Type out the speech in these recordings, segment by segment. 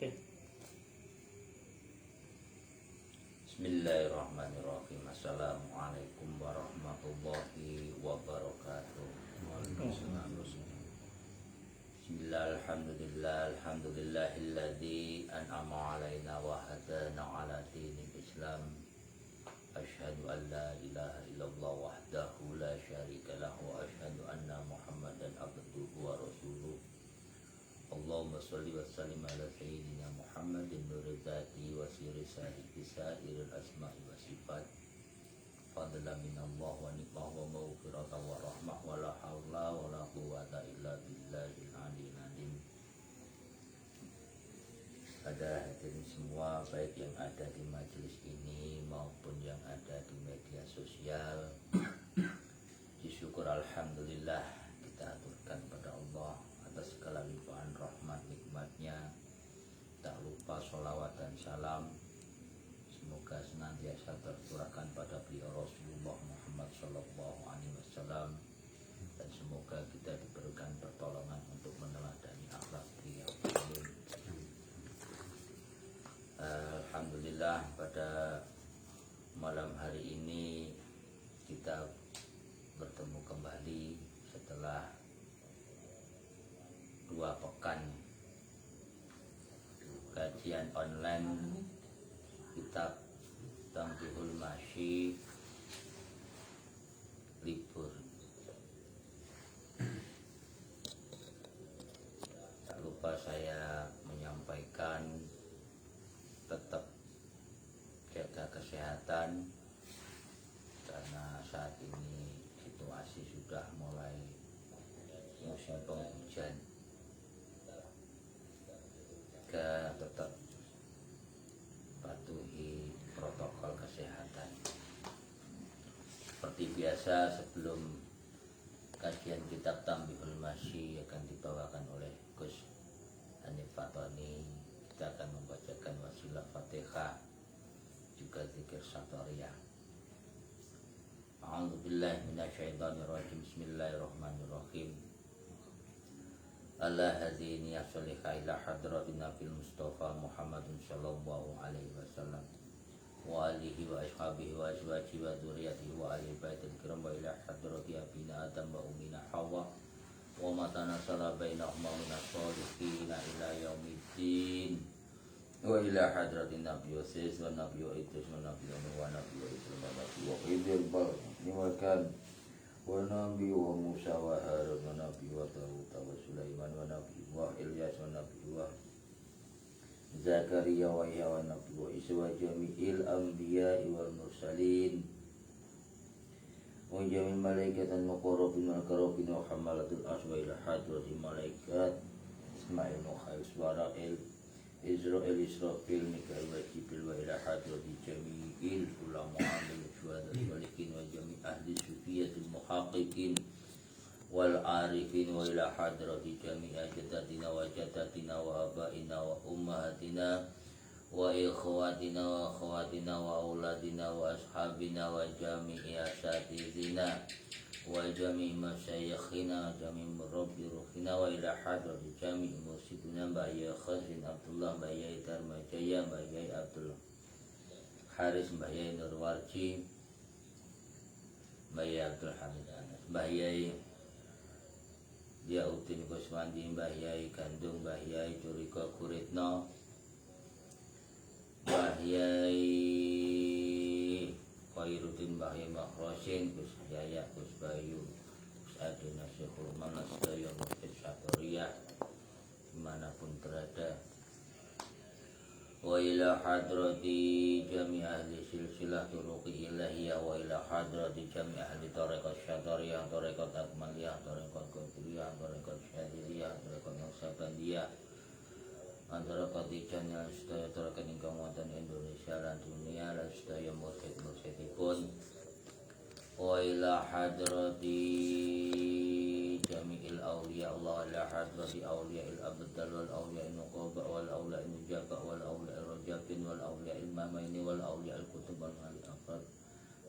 Oke. Bismillahirrahmanirrahim. Assalamualaikum warahmatullahi wabarakatuh. Bismillah, alhamdulillah, alhamdulillahilladzi an'ama alaina wa hadana ala dinil Islam. Asyhadu an la ilaha illallah wahdahu la syarika lahu wa asyhadu anna Muhammadan abduhu wa rasuluh. Allahumma sholli wa sallim ala sayyidina Muhammadin nuril zati wa sirri sahibi sairil asma'i wa sifat fadlan minallah wa nikmah wa maghfiratan wa rahmah wa la hawla wa la quwwata illa billahil aliyyil azim. Pada hadirin semua, baik yang ada di majelis ini maupun yang ada di media sosial, disyukur alhamdulillah kita aturkan pada Allah atas segala limpahan rahmat nikmatnya. Tak lupa sholawat dan salam semoga senantiasa tercurahkan pada beliau Rasulullah Muhammad Sallallahu Alaihi Wasallam, dan semoga kita diberikan pertolongan untuk meneladani akhlak beliau. Alhamdulillah, pada malam hari ini kita bertemu kembali setelah 2 pekan kajian online kitab Tanbihul Masyi libur. Tak lupa saya menyampaikan tetap jaga kesehatan karena saat ini situasi sudah mulai musim penghujan. Tetap patuhi protokol kesehatan. Seperti biasa, sebelum kajian kitab Tanbihul Masyi akan dibawakan oleh Gus Hanif Fatoni, kita akan membacakan wasilah Fatihah juga zikir Satoriyah. A'udzubillahi minasyaitonirrajim. Bismillahirrahmanirrahim. Allah hadini ya sholika ila hadratin Nabil Mustafa Muhammadun sallallahu alaihi wasallam wa alihi wa ashabihi wa azwajihi wa dzurriyyatihi wa ahli baitil kiram wa ila hadrati abina Adam wa ummina Hawa wa ma tanasala bainahuma minas sholihin ila yaumiddin wa ila hadratin Nabi Yusuf wa Nabi Idris wa Nabi Nuh wa Nabi Ibrahim wa Nabi Khidir wa kan wa Nabi wa Musa wa Harun wa Nabi wa Dawud wa Sulaiman wa Nabi wa Ilyas wa Nabi wa Zakaria wa Yahya wa Nabi wa Isa wa jami'il anbiya'i wal mursalin wa jami'il malaikatan muqarrabin wal karabin wa hamalatul aswa ila hadrati malaikat Ismail Nuhail Suwara'il Israel Israfil Mikail wa Jibril wa ila hadrati jami'il ulama amil syuhada walikin wa jami' ahli sufiyatil muhaqqiqin wal arifin wa ila hadrati jami' ajdatina wa jadatina wa abaina wa ummahatina wa ikhwatina wa akhawatina wa auladina wa ashabina wa jami'i asatidina wa jami' masyayikhina jami' murabbi ruhina wa ila hadrati jami' mursidina Mbak Yai Khazin Abdullah, Mbak Yai Dharma Jaya, Mbak Yai Abdul Haris, Mbak Yai Nurwarji, Mbak Yai Abdul Hamid Anas, Mbak Yai Diauddin Kuswandi, Mbak Yai Gandung, Mbak Yai Curika Kuritno, Mbak Yai Khairuddin, Mbak Yai Makrosin, Gus Jaya, Gus Bayu, Gus Adina Syekhul Manas Daya Mufid Satoriyah dimanapun berada. Wa ila hadrati jami' ahli silsilah turuqi ilahiyah wa ila hadrati jami' ahli tariqat syatariyah, tariqat akmaliyah, tariqat qadiriyah, tariqat syadiliyah, tariqat naksabandiyah, tariqat ijaniyah, sedaya tariqat ingkang wonten Indonesia lan dunia lan sedaya mursyid-mursyidipun. Wa ila hadrati jami'il awliya Allah, ila hadrati awliya'il abdal wal awliya'il nuqaba wal awliya'il nujaba wal awliya'il rajabin wal awliya'il mamaini wal awliya'il kutub wal afrad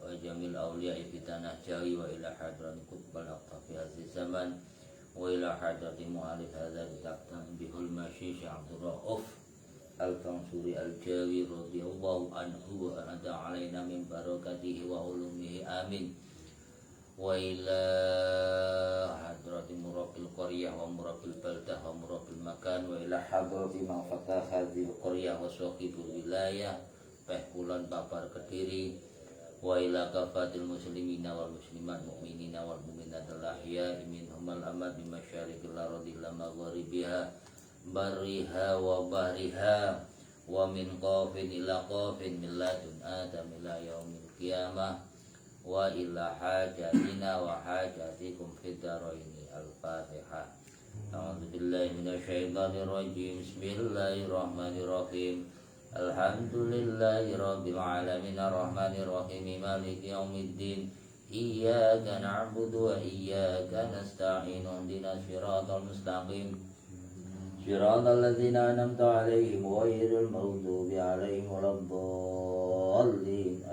wa jamil awliya'i bitanah jari wa ila hadrati kutbal aqtafi hazi zaman wa ila hadrati mu'alif hadha bitaktan bihul masyi Syekh Abdul Rauf Al-Fansuri Al-Jawi radhiyallahu anhu wa anada alaina min barakatihi wa ulumihi amin. Wa ila hadrati murabbil qaryah wa murabbil baldah wa murabbil makan wa ila hadrati man fatah hadhil qaryah wa sahibul wilayah Pehkulan Papar Kediri wa ila kafatil muslimina wal muslimat mu'minina wal mu'minat al-ahya'i minhum al-amad bi masyariqil ardi ila magharibiha bariha wa bahriha wa min qafin ila qafin min ladun adam ila yaumil qiyamah wa ila hajatina wa hajatikum fid daraini. Al-Fatihah. A'udzu billahi minasyaitonir rajim. Bismillahirrahmanirrahim. Alhamdulillahi rabbil alamin arrahmanir rahim maliki yaumiddin. Iyyaka na'budu wa iyyaka nasta'in. Ihdinas siratal mustaqim. Siratal ladzina an'amta 'alaihim ghairil maghdubi 'alaihim waladdallin.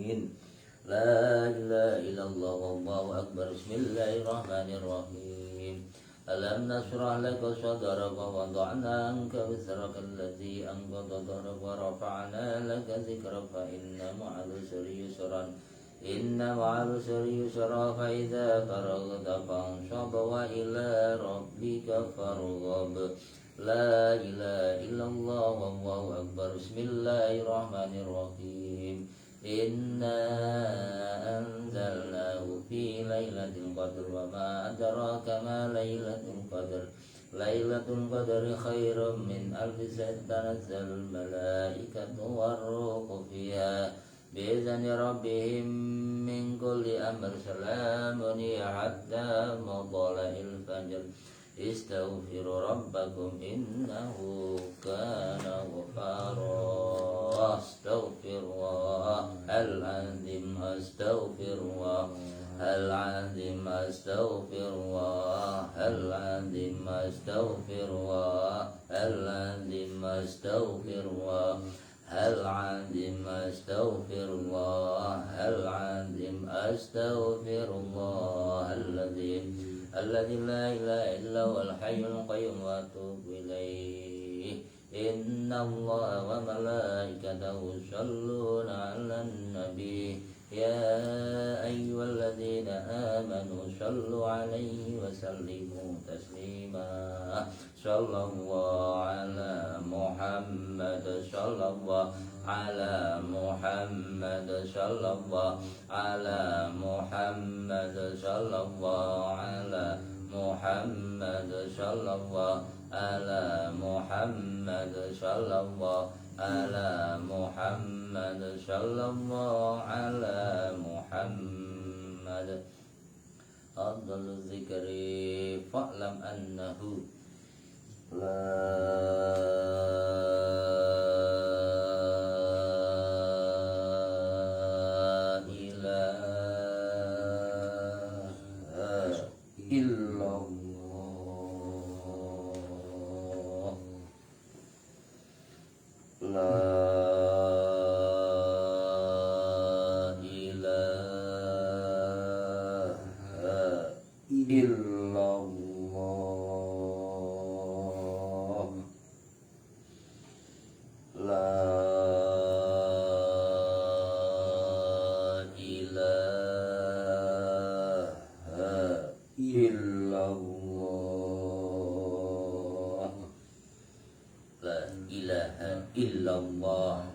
Amin. La ilaha illallah wallahu akbar. Bismillahirrahmanirrahim. Alam nashrah laka sadraka wa wada'na anka wizraka alladzi anqadha dhahraka wa rafa'na laka dzikraka fa inna ma'al usri yusran. Inna ma'al usri yusra fa idza faraghta fansab wa ila rabbika farghab. La ilaha illallah wallahu akbar. Bismillahirrahmanirrahim. Inna anzalnahu fi lailatul qadr wa ma adraka ma lailatul qadr. Lailatul qadri khairum min alfi shahr. Tanazzalul malaikatu war-ruhu fiha bi'izni rabbihim min kulli amr. Salamun hatta matla'il fajr. Istaghfiru rabbakum innahu kana ghaffara. Astaghfirullah al-azim. Astaghfirullah al-azim. Astaghfirullah al-azim. Astaghfirullah al-azim. Astaghfirullah al-azim. Astaghfirullah al-azim. Astaghfirullah al-azim alladzi la ilaha illa huwal hayyul qayyum wa atubu ilaih. Innallaha wa malaikatahu yusholluna 'alan nabi ya ayyuhalladzina amanu shallu 'alaihi wa sallimu taslima. Sallallahu ala Muhammad. Sallallahu ala Muhammad. Sallallahu ala Muhammad. Sallallahu ala Muhammad. Sallallahu ala Muhammad. Sallallahu ala Muhammad. Sallallahu ala Muhammad. Afdalul zikri fa'lam annahu la ilaha illallah.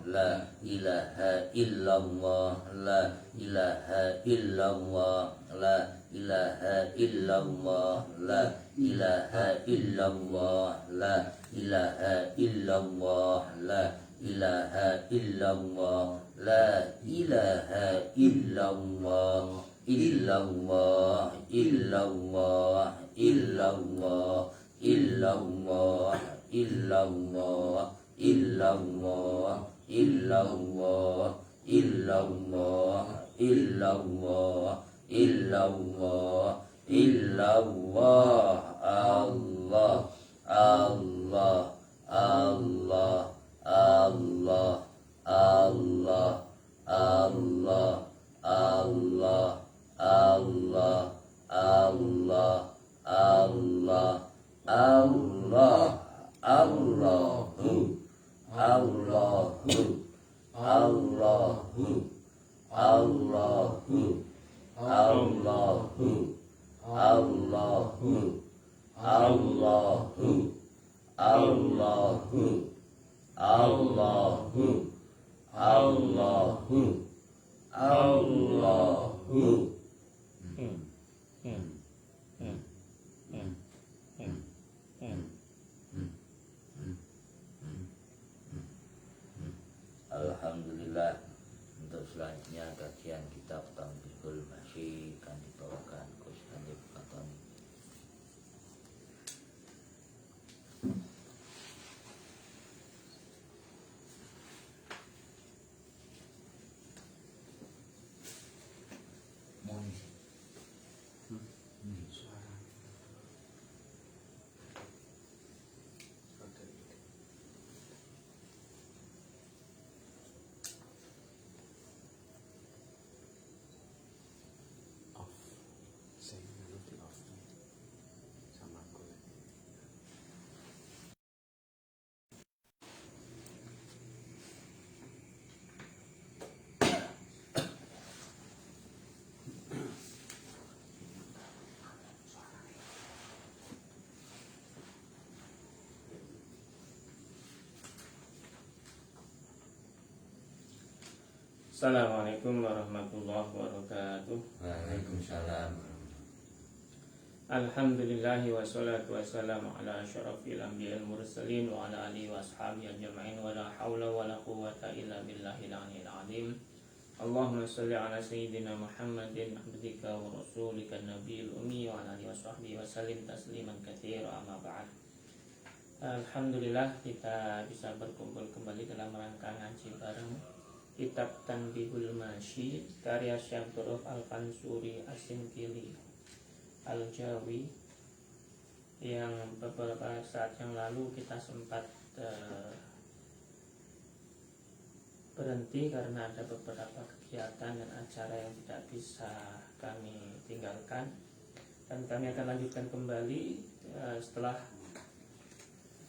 La ilaha illallah. La ilaha illallah. La ilaha illallah. La ilaha illallah. La ilaha illallah. La ilaha illallah. La ilaha illallah. La ilaha illallah. La ilaha illallah. La ilaha illallah. Illallah. Illallah. Illallah. Illallah. Illallah. Illallah. Illallah. Illallah. Illallah. Illallah. Illallah. Allah. Allah. Allah. Allah. Allah. Allah. Allah. Allah. Allah. Allah. Allah. Allahu, Allahu, Allahu, Allahu, Allahu, Allahu, Allahu, Allahu, Allahu, Allahu, Allahu. Alhamdulillah. Untuk selanjutnya kajian kitab Tanbihul Masyi akan dibawakan Gus Hanif Fatoni. Assalamualaikum warahmatullahi wabarakatuh. Waalaikumsalam. Alhamdulillahi wassalatu wassalamu ala asyrafil anbiya'il mursalin wa ala alihi wa ashabihi ajma'in wa la hawla wa la quwwata illa billahil aliyyil azim. Allahumma shalli ala sayyidina Muhammadin abdika wa rasulika nabiyil ummi wa ala alihi wa sahbihi wa sallim tasliman katsira amma ba'd. Alhamdulillah kita bisa berkumpul kembali dalam rangka ngaji bareng Kitab Tanbihul Masyi karya Syekh Dhuruf Al-Fansuri As-Sinkili Al-Jawi, yang beberapa saat yang lalu kita sempat berhenti karena ada beberapa kegiatan dan acara yang tidak bisa kami tinggalkan, dan kami akan lanjutkan kembali setelah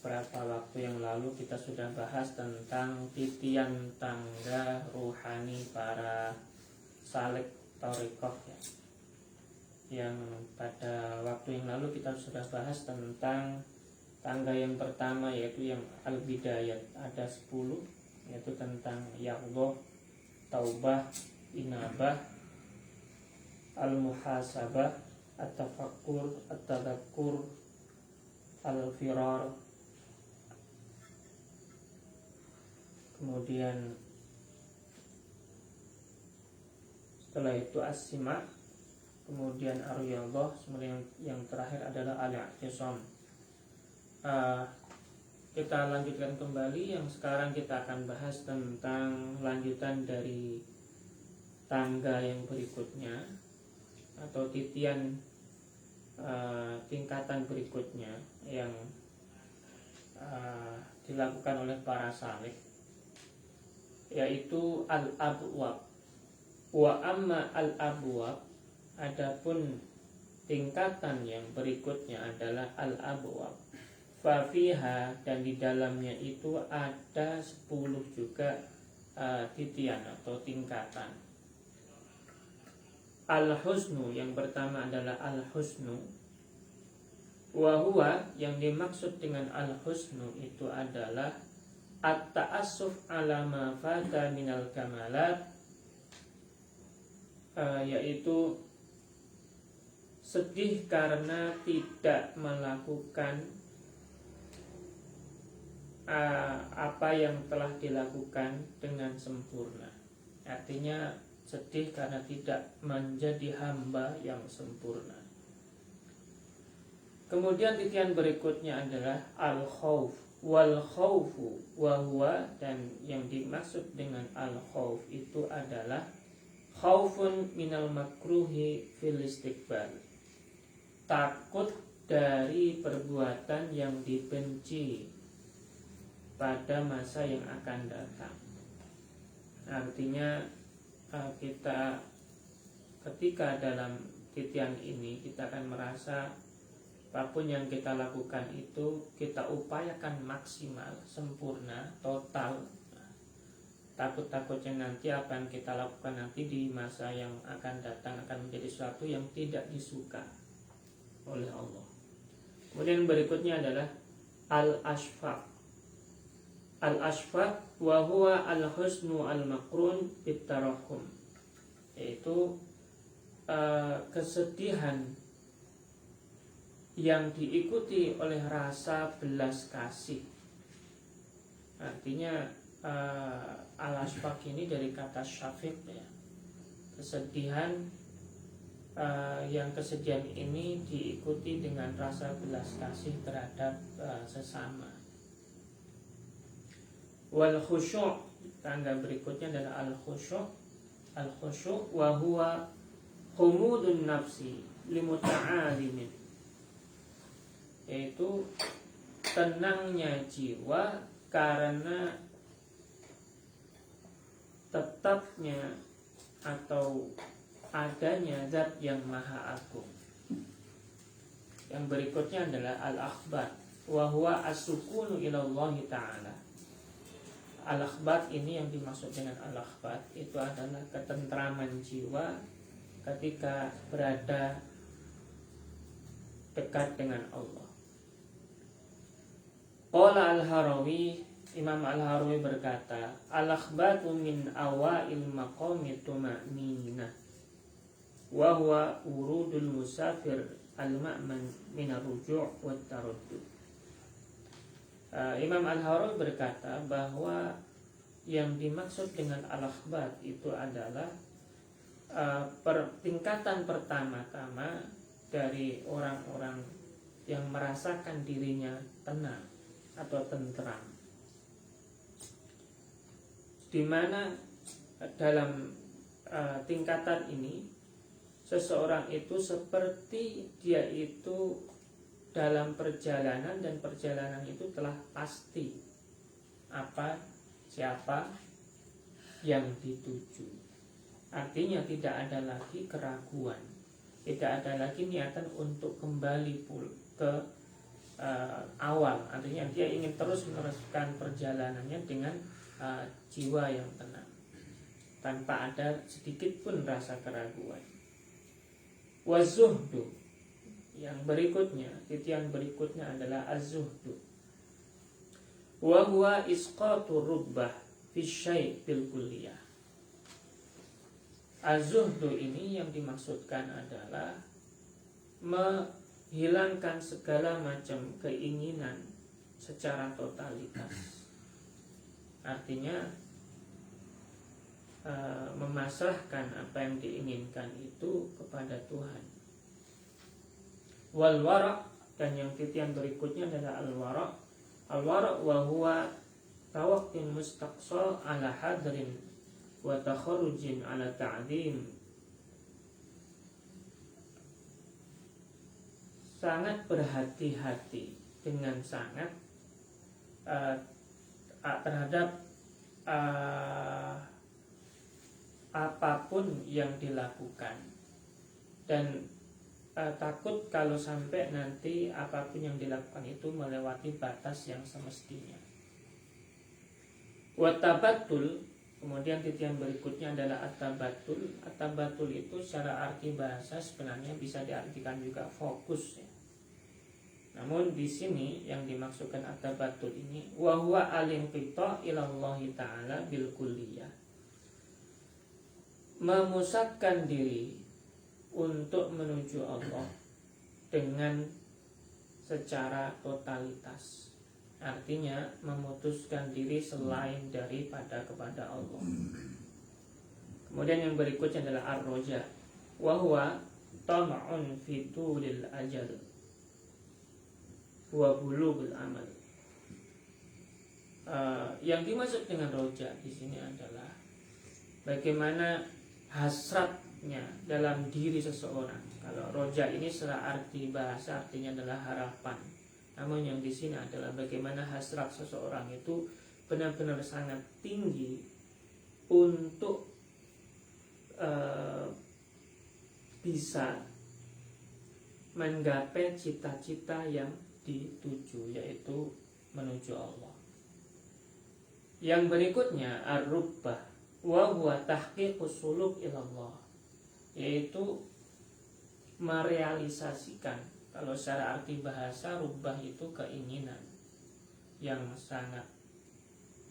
beberapa waktu yang lalu kita sudah bahas tentang titian tangga ruhani para salik thariqah ya. Yang pada waktu yang lalu kita sudah bahas tentang tangga yang pertama, yaitu yang al-bidayat, ada 10, yaitu tentang yaqdhah, taubah, inabah, al-muhasabah, at-tafakkur, at-tadakkur, al-firar. Kemudian setelah itu as-sima, kemudian ar-riyadhah, kemudian yang terakhir adalah al-i'tisam. Kita lanjutkan kembali. Yang sekarang kita akan bahas tentang lanjutan dari tangga yang berikutnya, atau titian tingkatan berikutnya yang dilakukan oleh para salik, yaitu al-abwab. Wa amma al-abwab, adapun tingkatan yang berikutnya adalah al-abwab. Fa fiha, dan di dalamnya itu ada 10 juga titian atau tingkatan. Al-husnu, yang pertama adalah al-husnu. Wa huwa, yang dimaksud dengan al-husnu itu adalah at-ta'assuf ala ma fata minal kamalat, yaitu sedih karena tidak melakukan apa yang telah dilakukan dengan sempurna. Artinya sedih karena tidak menjadi hamba yang sempurna. Kemudian titian berikutnya adalah al-khauf. Wal khaufu wa huwa, dan yang dimaksud dengan al khauf itu adalah khaufun minal makruhi fil istiqbal, takut dari perbuatan yang dibenci pada masa yang akan datang. Artinya kita ketika dalam titian ini kita akan merasa apapun yang kita lakukan itu kita upayakan maksimal, sempurna, total. Takut-takutnya nanti apa yang kita lakukan nanti di masa yang akan datang akan menjadi sesuatu yang tidak disuka oleh Allah. Kemudian berikutnya adalah al-ashfaq. Al-ashfaq wa huwa al-husnu al-maqrun bitarahum, yaitu kesedihan yang diikuti oleh rasa belas kasih. Artinya al-ashfaq ini dari kata syafiq ya, kesedihan yang kesedihan ini diikuti dengan rasa belas kasih terhadap sesama. Wal khusyuk, tanda berikutnya adalah al khusyuk. Al khusyuk wa huwa khumudun nafsi limuta'alimin, yaitu tenangnya jiwa karena tetapnya atau adanya zat yang maha agung. Yang berikutnya adalah al-akhbat wa huwa as-sukunu ila Allah ta'ala. Al-akhbat ini yang dimaksud dengan al-akhbat itu adalah ketentraman jiwa ketika berada dekat dengan Allah. Qala al-Harawi, Imam Al-Harawi berkata, al-akhbatu min awail maqami tuma'ninah wa huwa urudul musafir al-ma'man min ar-ruju' wa taraddud. Imam Al-Harawi berkata bahwa yang dimaksud dengan al-akhbat itu adalah tingkatan pertama-tama dari orang-orang yang merasakan dirinya tenang atau tentram, di mana dalam tingkatan ini seseorang itu seperti dia itu dalam perjalanan, dan perjalanan itu telah pasti apa siapa yang dituju. Artinya tidak ada lagi keraguan, tidak ada lagi niatan untuk kembali ke awal. Artinya dia ingin terus meneruskan perjalanannya dengan jiwa yang tenang, tanpa ada sedikit pun rasa keraguan. Wazuhdu, yang berikutnya, titian berikutnya adalah az-zuhdu. Wa huwa isqatu rubbah fi syai' bil kulliyah. Az-zuhdu ini yang dimaksudkan adalah menghilangkan segala macam keinginan secara totalitas. Artinya memasrahkan apa yang diinginkan itu kepada Tuhan. Wal wara', dan yang titian berikutnya adalah al wara'. Al wara' wa huwa tawaqqin mustaqsa ala hadrin wa takharrujin ala ta'dim. Sangat berhati-hati dengan sangat terhadap apapun yang dilakukan, dan takut kalau sampai nanti apapun yang dilakukan itu melewati batas yang semestinya. Watabatul, kemudian titian berikutnya adalah atabatul. Atabatul itu secara arti bahasa sebenarnya bisa diartikan juga fokus ya. Namun di sini yang dimaksudkan atabatul ini wa huwa al-inqita' ila Allah Ta'ala bil kulliyah, memusatkan diri untuk menuju Allah dengan secara totalitas. Artinya memutuskan diri selain daripada kepada Allah. Kemudian yang berikutnya adalah ar-roja wa huwa tama'un fi tulil ajal wa bulughul amal. Yang dimaksud dengan roja di sini adalah bagaimana hasratnya dalam diri seseorang. Kalau roja ini secara arti bahasa artinya adalah harapan. Namun yang di sini adalah bagaimana hasrat seseorang itu benar-benar sangat tinggi untuk bisa menggapai cita-cita yang dituju, yaitu menuju Allah. Yang berikutnya ar-rubbah wa huwa tahqiqus suluk ilallah, yaitu merealisasikan. Kalau secara arti bahasa, rubbah itu keinginan yang sangat.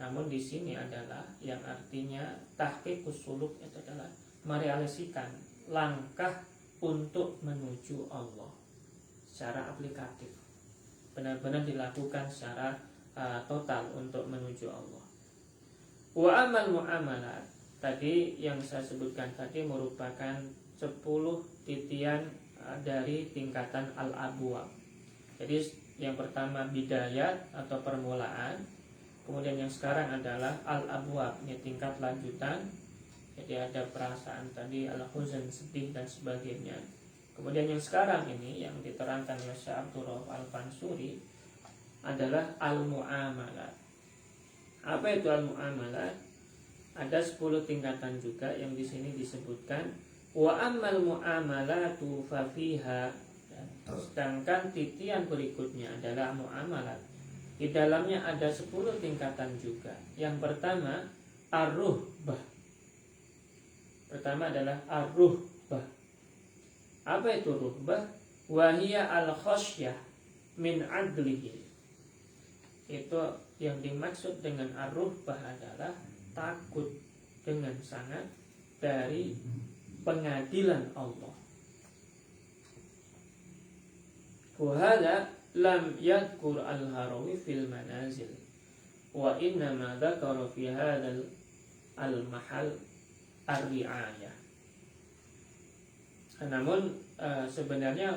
Namun di sini adalah yang artinya tahqiqus suluk itu adalah merealisasikan langkah untuk menuju Allah secara aplikatif. Benar-benar dilakukan secara total untuk menuju Allah. Wa amal muamalat, tadi yang saya sebutkan tadi merupakan 10 titian dari tingkatan al-abwab. Jadi yang pertama bidayat atau permulaan, kemudian yang sekarang adalah al-abwab, ini tingkat lanjutan. Jadi ada perasaan tadi al-huzn, sedih dan sebagainya. Kemudian yang sekarang ini yang diterangkan oleh Syekh Abdul Rauf Al-Fansuri adalah al-muamalat. Apa itu al-muamalat? Ada 10 tingkatan juga yang di sini disebutkan. Wa ammal muamalatu fa fiha. Sedangkan titian berikutnya adalah muamalat. Di dalamnya ada 10 tingkatan juga. Yang pertama ar-ruhbah. Pertama adalah ar-ruhbah. Apa itu ruhbah? Wa hiya al-khasyah min adlihi. Itu yang dimaksud dengan ar-ruhbah adalah takut dengan sangat dari pengadilan Allah. Wahada lam yadkur al-Harawi fil manazil, wa inna ma dzakara fi hadzal al-mahal ar-ri'ayah. Namun sebenarnya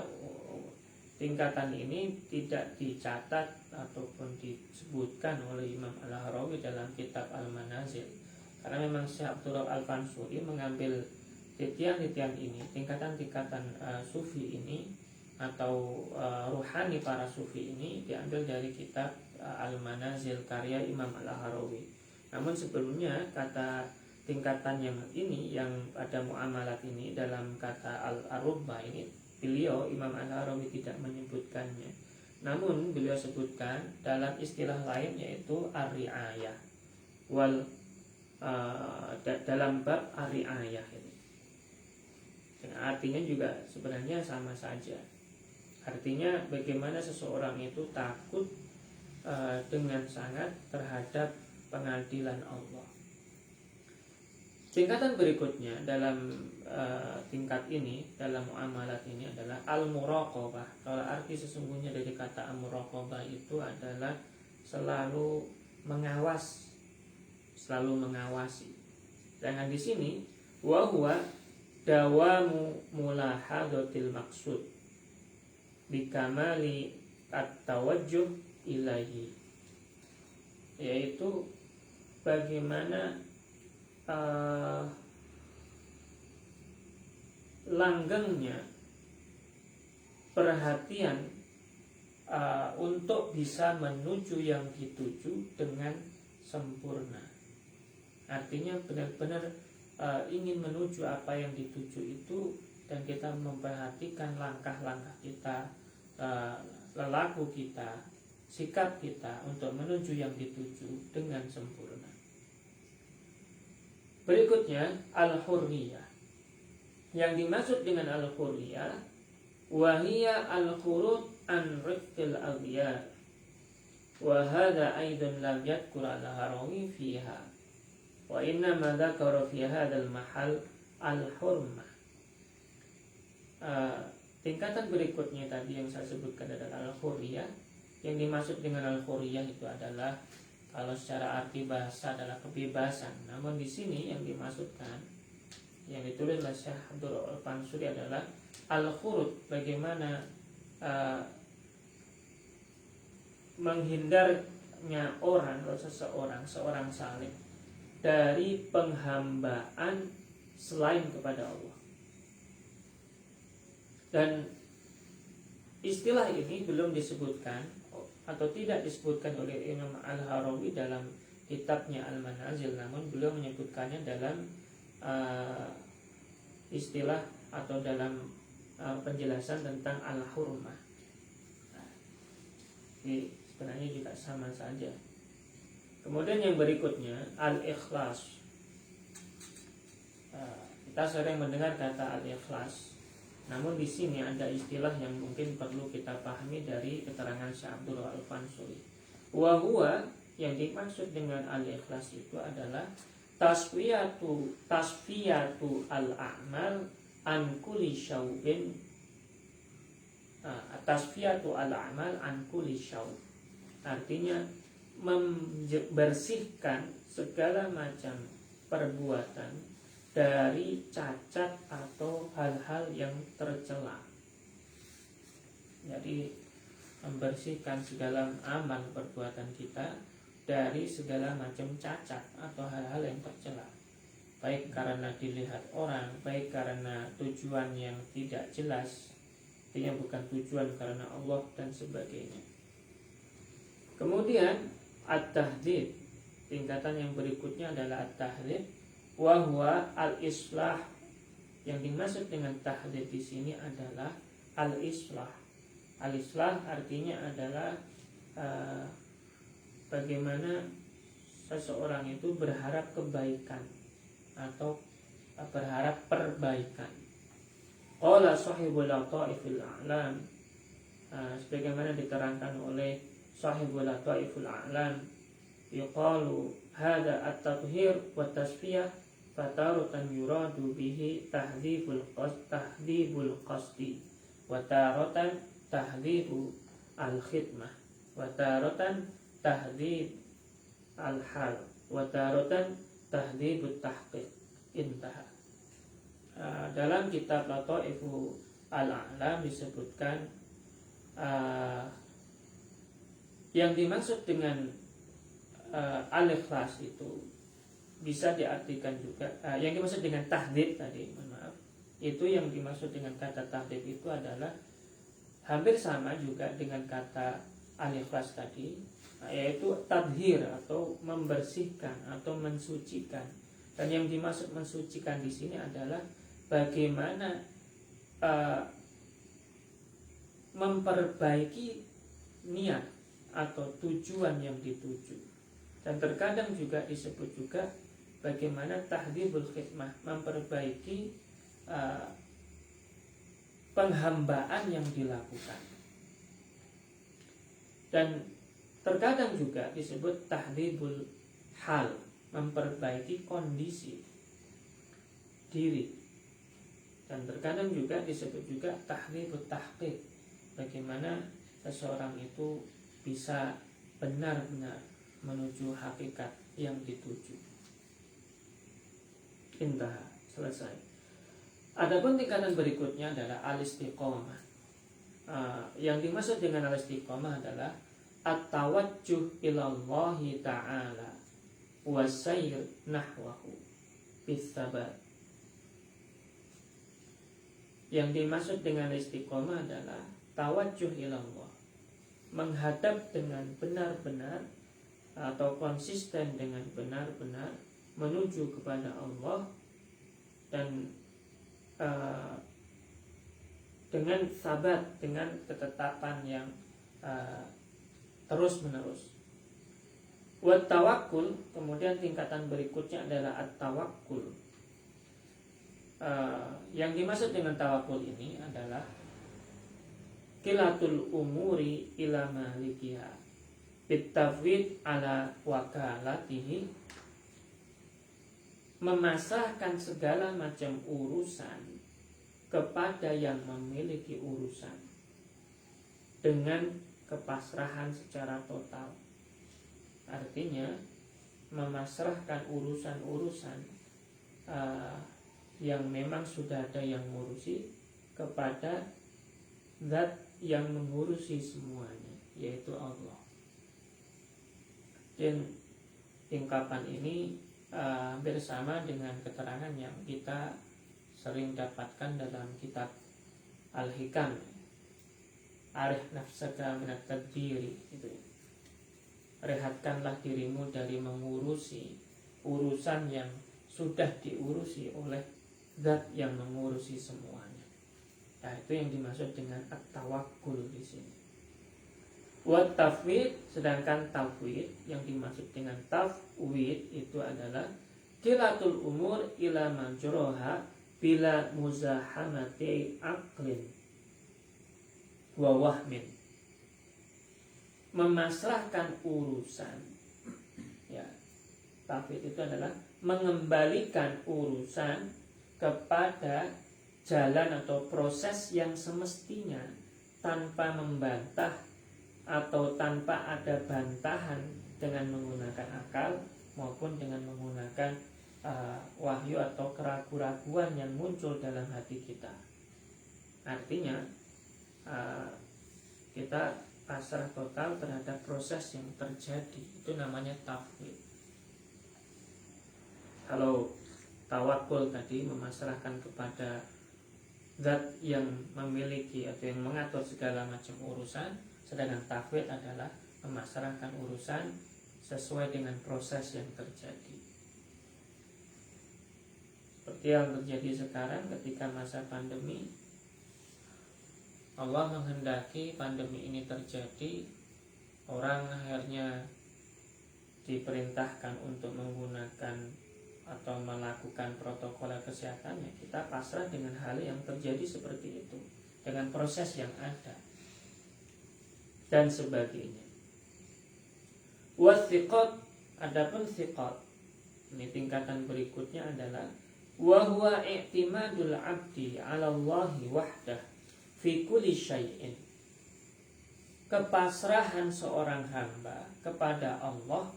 tingkatan ini tidak dicatat ataupun disebutkan oleh Imam Al-Harawi dalam kitab Al-Manazil, karena memang Syekh Abdul Rauf Al-Fansuri mengambil titian-titian ini, tingkatan-tingkatan sufi ini atau ruhani para sufi ini diambil dari kitab Al-Manazil karya Imam Al-Harawi. Namun sebelumnya kata tingkatan yang ini, yang ada muamalat ini, dalam kata al-rubbah ini, beliau Imam Al-Harawi tidak menyebutkannya. Namun beliau sebutkan dalam istilah lain, yaitu ar-ri'ayah wal dalam bab ar-ri'ayah ini. Artinya juga sebenarnya sama saja. Artinya bagaimana seseorang itu takut dengan sangat terhadap pengadilan Allah. Tingkatan berikutnya dalam tingkat ini, dalam muamalat ini adalah al-muraqabah. Kalau arti sesungguhnya dari kata al-muraqabah itu adalah selalu mengawas, selalu mengawasi. Sedangkan di sini wa huwa dawamu mulahadatil maqsud bikamali at-tawajjuh ilaihi, yaitu bagaimana langgengnya perhatian untuk bisa menuju yang dituju dengan sempurna. Artinya benar-benar ingin menuju apa yang dituju itu, dan kita memperhatikan langkah-langkah kita, lelaku kita, sikap kita untuk menuju yang dituju dengan sempurna. Berikutnya al-hurriyah. Yang dimaksud dengan al-hurriyah wahiyya al-khurud an rifqil awliya, wa hadha aidan lam yadhkur al-Harawi fiha, wa inna ma dzakara fi hadzal mahal al-hurmah. Tingkatan berikutnya tadi yang saya sebutkan adalah al-hurriyah. Yang dimaksud dengan al-hurriyah itu adalah, kalau secara arti bahasa adalah kebebasan. Namun di sini yang dimaksudkan, yang ditulis oleh Syekh Abdul Rauf Al-Fansuri adalah al-khurud, bagaimana menghindarnya orang atau seorang saleh dari penghambaan selain kepada Allah. Dan istilah ini belum disebutkan atau tidak disebutkan oleh Imam Al-Harawi dalam kitabnya Al-Manazil, namun beliau menyebutkannya dalam istilah atau dalam penjelasan tentang al-hurmah. Nah, ini sebenarnya juga sama saja. Kemudian yang berikutnya al-ikhlas. Kita sering mendengar kata al-ikhlas. Namun di sini ada istilah yang mungkin perlu kita pahami dari keterangan Syekh Abdul Al-Fansuri. Wa huwa, yang dimaksud dengan al-ikhlas itu adalah tasfiyatu al-a'mal an kulli syaubin. Tasfiyatu al-a'mal an kulli syaub. Artinya membersihkan segala macam perbuatan dari cacat atau hal-hal yang tercela. Jadi membersihkan segala amal perbuatan kita dari segala macam cacat atau hal-hal yang tercela, baik karena dilihat orang, baik karena tujuan yang tidak jelas, artinya bukan tujuan karena Allah dan sebagainya. Kemudian at-tahdid, tingkatan yang berikutnya adalah at-tahdid. Wa huwa al-islah. Yang dimaksud dengan tahdid di sini adalah al-islah. Al-islah artinya adalah bagaimana seseorang itu berharap kebaikan atau berharap perbaikan. Qala sahibul lataifil a'lam, sebagaimana diterangkan oleh sahibul lataifil a'lam, yuqalu hada at-tathhir wa tasfiyah fataratan yuradu bihi tahdhibul qasdi wa taratan tahdhibu al-khidmah wa taratan tahdhib al-hal wa taratan tahdhibut tahqiq. Intaha. Dalam kitab Lataiful A'lam disebutkan yang dimaksud dengan al-ikhlas itu bisa diartikan juga yang dimaksud dengan tahdid tadi, itu yang dimaksud dengan kata tahdid itu adalah hampir sama juga dengan kata al-ikhlas tadi, yaitu tadhir atau membersihkan atau mensucikan. Dan yang dimaksud mensucikan di sini adalah bagaimana memperbaiki niat atau tujuan yang dituju. Dan terkadang juga disebut juga bagaimana tahdhibul khidmah, memperbaiki penghambaan yang dilakukan. Dan terkadang juga disebut tahdhibul hal, memperbaiki kondisi diri. Dan terkadang juga disebut juga tahdhibut tahqiq, bagaimana seseorang itu bisa benar-benar menuju hakikat yang dituju. Intah, selesai. Adapun tingkatan berikutnya adalah al-istiqomah. Yang dimaksud dengan al-istiqomah adalah at-tawajjuh ilallahi ta'ala wa sayr nahwahu bisabat. Yang dimaksud dengan istiqomah adalah tawajjuh ilallah, menghadap dengan benar-benar atau konsisten dengan benar-benar menuju kepada Allah, dan dengan sabat, dengan ketetapan yang terus menerus. Wa tawakkul, kemudian tingkatan berikutnya adalah at-tawakkul. Yang dimaksud dengan tawakul ini adalah kilatul umuri ila malikiha bitafwid ala wakalatihi, memasrahkan segala macam urusan kepada yang memiliki urusan dengan kepasrahan secara total. Artinya memasrahkan urusan-urusan yang memang sudah ada yang mengurusi kepada zat yang mengurusi semuanya, yaitu Allah. Dan tingkapan ini bersama dengan keterangan yang kita sering dapatkan dalam kitab Al-Hikam, arih nafsaka minat tadbiri, gitu. Rehatkanlah dirimu dari mengurusi urusan yang sudah diurusi oleh zat yang mengurusi semuanya. Nah, itu yang dimaksud dengan at-tawakkul di sini. Wa tafwid, sedangkan tafwid yang dimaksud dengan tafwid itu adalah kilatul umur ila majroha bila muzahamati aqlin wa wahmin. Memasrahkan urusan, ya, tafwid itu adalah mengembalikan urusan kepada jalan atau proses yang semestinya tanpa membantah atau tanpa ada bantahan dengan menggunakan akal maupun dengan menggunakan wahyu atau keraguan-keraguan yang muncul dalam hati kita. Artinya kita pasrah total terhadap proses yang terjadi, itu namanya tafwid. Kalau tawakul tadi memasrahkan kepada zat yang memiliki atau yang mengatur segala macam urusan, sedangkan tafwid adalah memasrahkan urusan sesuai dengan proses yang terjadi. Seperti yang terjadi sekarang ketika masa pandemi, Allah menghendaki pandemi ini terjadi, orang akhirnya diperintahkan untuk menggunakan atau melakukan protokol kesehatannya. Kita pasrah dengan hal yang terjadi seperti itu, dengan proses yang ada dan sebagainya. Wathiqat, adapun thiqat, ini tingkatan berikutnya adalah wa huwa i'timadul 'abdi 'ala Allahi wahdah fi kulli syai'in. Kepasrahan seorang hamba kepada Allah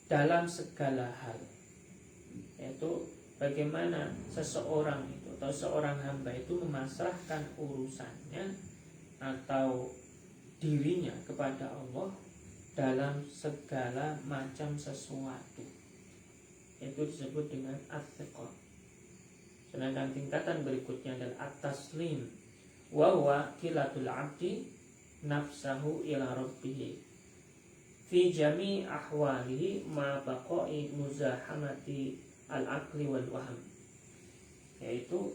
dalam segala hal, yaitu bagaimana seseorang itu atau seorang hamba itu memasrahkan urusannya atau dirinya kepada Allah dalam segala macam sesuatu, itu disebut dengan at-thiqah. Sedangkan tingkatan berikutnya adalah at-taslim, wa huwa kilatul 'abdi nafsahu ila rabbih fi jami' ahwalihi ma baqa'i muzahamati al-aqli wal wahm. Yaitu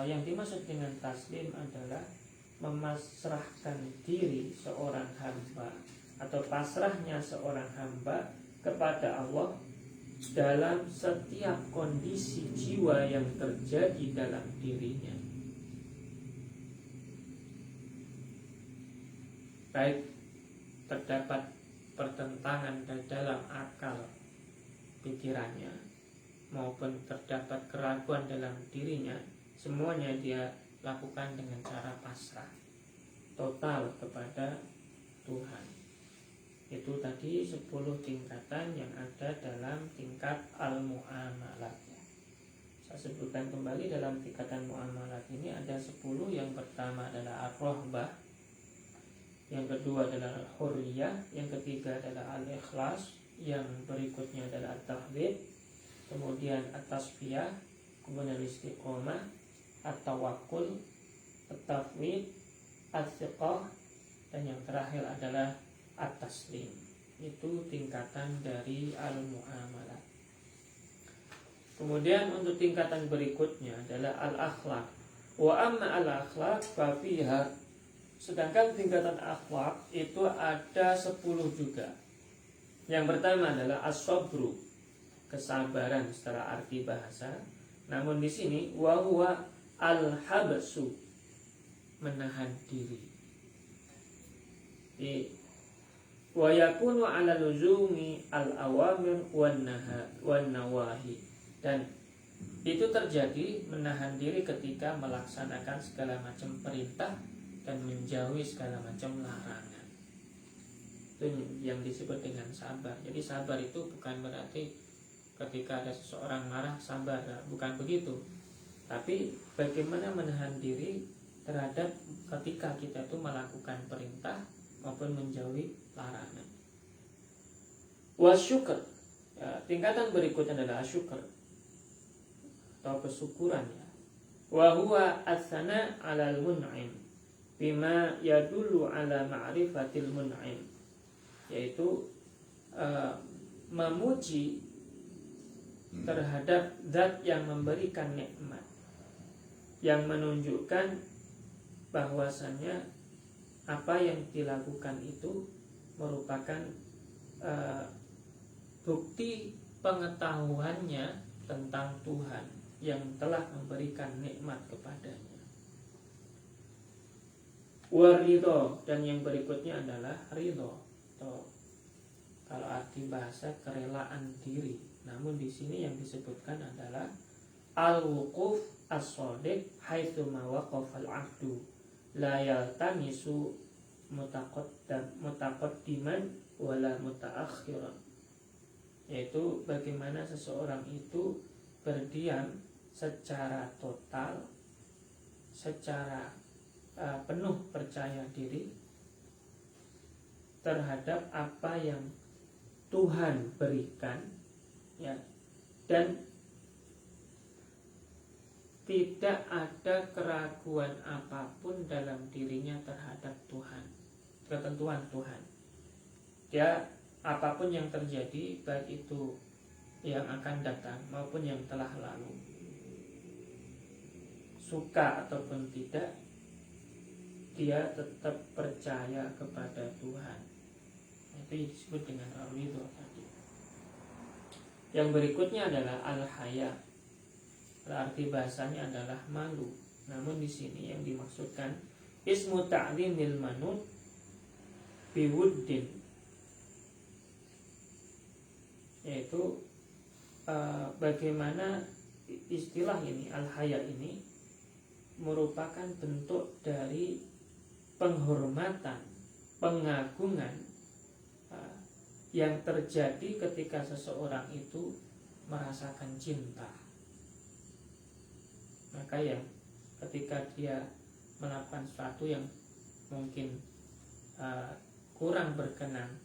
yang dimaksud dengan taslim adalah memasrahkan diri seorang hamba atau pasrahnya seorang hamba kepada Allah dalam setiap kondisi jiwa yang terjadi dalam dirinya, baik terdapat pertentangan dalam akal pikirannya maupun terdapat keraguan dalam dirinya, semuanya dia lakukan dengan cara pasrah total kepada Tuhan. Itu tadi 10 tingkatan yang ada dalam tingkat al-mu'amalat. Saya sebutkan kembali, dalam tingkatan mu'amalat ini ada 10. Yang pertama adalah ar-rahbah, yang kedua adalah al-hurriyah, yang ketiga adalah al-ikhlas, yang berikutnya adalah at-tahwid, kemudian at-tasfiyah, kemudian istiqomah, at-tawakkul, at-tafwid, at-thiqah, dan yang terakhir adalah at-taslim. Itu tingkatan dari al-mu'amalah. Kemudian untuk tingkatan berikutnya adalah al-akhlaq. Wa amma al-akhlaq fa fiha, sedangkan tingkatan akhlak itu ada 10 juga. Yang pertama adalah as-sabru, kesabaran secara arti bahasa. Namun di sini wa huwa al-habsu, menahan diri. Wa yakunu ala luzumi al-awamir wan nawahi, dan itu terjadi menahan diri ketika melaksanakan segala macam perintah dan menjauhi segala macam larangan. Itu yang disebut dengan sabar. Jadi sabar itu bukan berarti ketika ada seseorang marah sabar, bukan begitu. Tapi bagaimana menahan diri terhadap ketika kita itu melakukan perintah maupun menjauhi larangan. Wasyukur, ya, tingkatan berikutnya adalah asyukur atau kesyukuran, ya. Wa huwa as-sana 'alal mun'im bima yadullu ala ma'rifatil mun'im, yaitu memuji terhadap zat yang memberikan nikmat yang menunjukkan bahwasannya apa yang dilakukan itu merupakan bukti pengetahuannya tentang Tuhan yang telah memberikan nikmat kepadanya. Waridho, dan yang berikutnya adalah ridho, atau kalau arti bahasa kerelaan diri. Namun di sini yang disebutkan adalah al-wuquf as-shadiq haitsu ma waqafal 'abdu la yaltamisu mutaqaddiman wala mutaakhiran, yaitu bagaimana seseorang itu berdiam secara total, secara penuh percaya diri terhadap apa yang Tuhan berikan, ya, dan tidak ada keraguan apapun dalam dirinya terhadap Tuhan, ketentuan Tuhan. Ya, apapun yang terjadi, baik itu yang akan datang maupun yang telah lalu, suka ataupun tidak, dia tetap percaya kepada Tuhan. Itu disebut dengan ar-ridho tadi. Yang berikutnya adalah al-haya. Arti bahasanya adalah malu. Namun di sini yang dimaksudkan ismu ta'limil manut biwuddin, yaitu bagaimana istilah ini, al-haya ini merupakan bentuk dari penghormatan, pengagungan yang terjadi ketika seseorang itu merasakan cinta. Maka yang ketika dia melakukan sesuatu yang mungkin kurang berkenan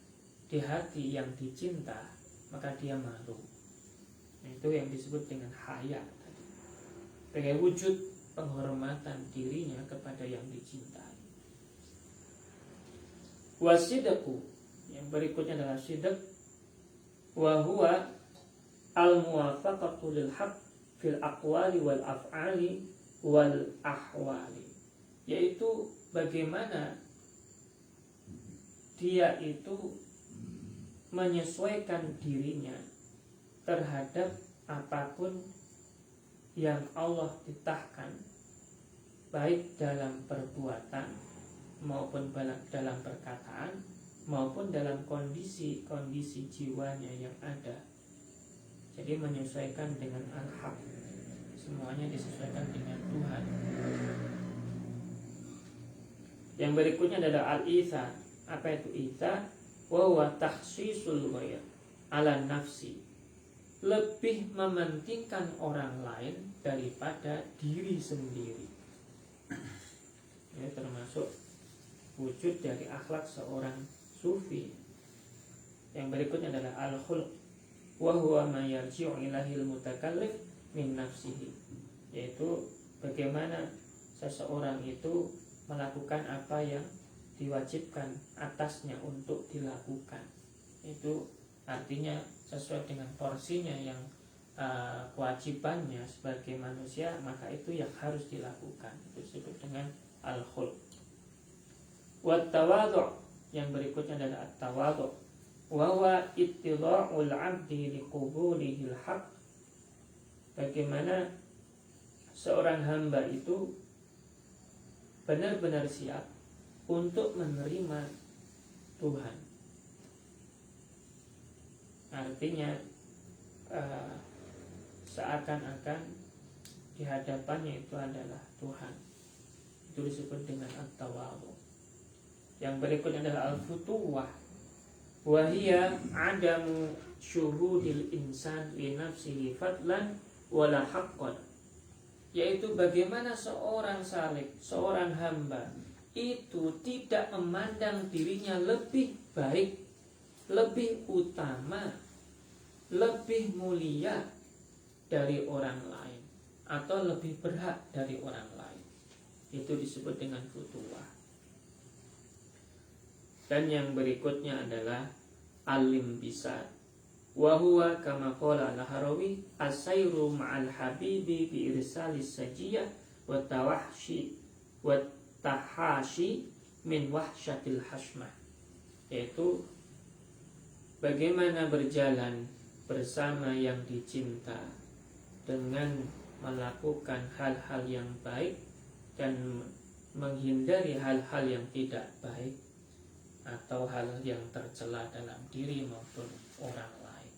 di hati yang dicinta, maka dia malu. Itu yang disebut dengan haya tadi, sebagai wujud penghormatan dirinya kepada yang dicintai. Wasidaku, yang berikutnya adalah sidq, wa huwa al-muwafaqatu lil haqq fil aqwali wal af'ali wal ahwali, yaitu bagaimana dia itu menyesuaikan dirinya terhadap apapun yang Allah titahkan, baik dalam perbuatan maupun dalam perkataan maupun dalam kondisi jiwanya yang ada. Jadi menyesuaikan dengan al-haq, semuanya disesuaikan dengan Tuhan. Yang berikutnya adalah al-itha. Apa itu itha? Wa huwa takhsisul ghair ala nafsi, lebih mementingkan orang lain daripada diri sendiri. Ini termasuk wujud dari akhlak seorang sufi. Yang berikutnya adalah al-khulq, wa huwa ma yarji'u ilahil mutakallif min nafsihi, yaitu bagaimana seseorang itu melakukan apa yang diwajibkan atasnya untuk dilakukan. Itu artinya sesuai dengan porsinya yang kewajibannya sebagai manusia, maka itu yang harus dilakukan. Itu disebut dengan al-khulq. Wat tawadhu', yang berikutnya adalah at-tawadhu', wa huwa ittila'ul 'abdi liqubulihil haqq, bagaimana seorang hamba itu benar-benar siap untuk menerima Tuhan. Artinya seakan-akan di hadapannya itu adalah Tuhan. Itu disebut dengan at-tawadhu. Yang berikutnya adalah al-futuwah, wa hiya adamu syuhudil insan li nafsihi fadlan wala haqqan, yaitu bagaimana seorang salik, seorang hamba itu tidak memandang dirinya lebih baik, lebih utama, lebih mulia dari orang lain, atau lebih berhak dari orang lain. Itu disebut dengan futuwah. Dan yang berikutnya adalah alim bisad, wa huwa kama qala al-Harawi as-sayru ma'al habibi bi irsalis sajiyah wa tahashi min wahsyatil hashmah, yaitu bagaimana berjalan bersama yang dicinta dengan melakukan hal-hal yang baik dan menghindari hal-hal yang tidak baik atau hal yang tercela dalam diri maupun orang lain.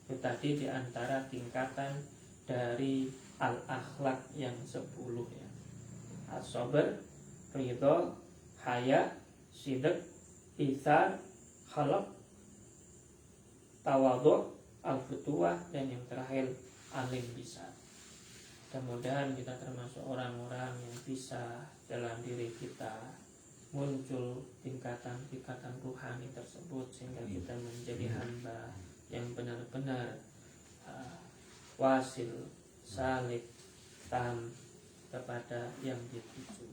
Itu tadi diantara tingkatan dari al-akhlak yang 10 ya. As-sabr, ridha, haya, sidq, itsar, khalaq, tawadhu, al-futuwah, dan yang terakhir alim bisa. Mudah-mudahan kita termasuk orang-orang yang bisa dalam diri kita muncul tingkatan-tingkatan ruhani tersebut, sehingga kita menjadi hamba yang benar-benar wasil, salik, tam kepada yang dituju.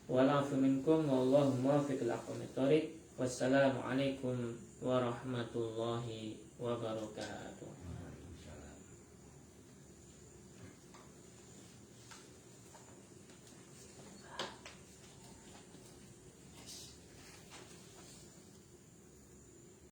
Wa'alafu minkum wallahu muwaffiq ila aqwamit thoriq. Wassalamualaikum warahmatullahi wabarakatuh.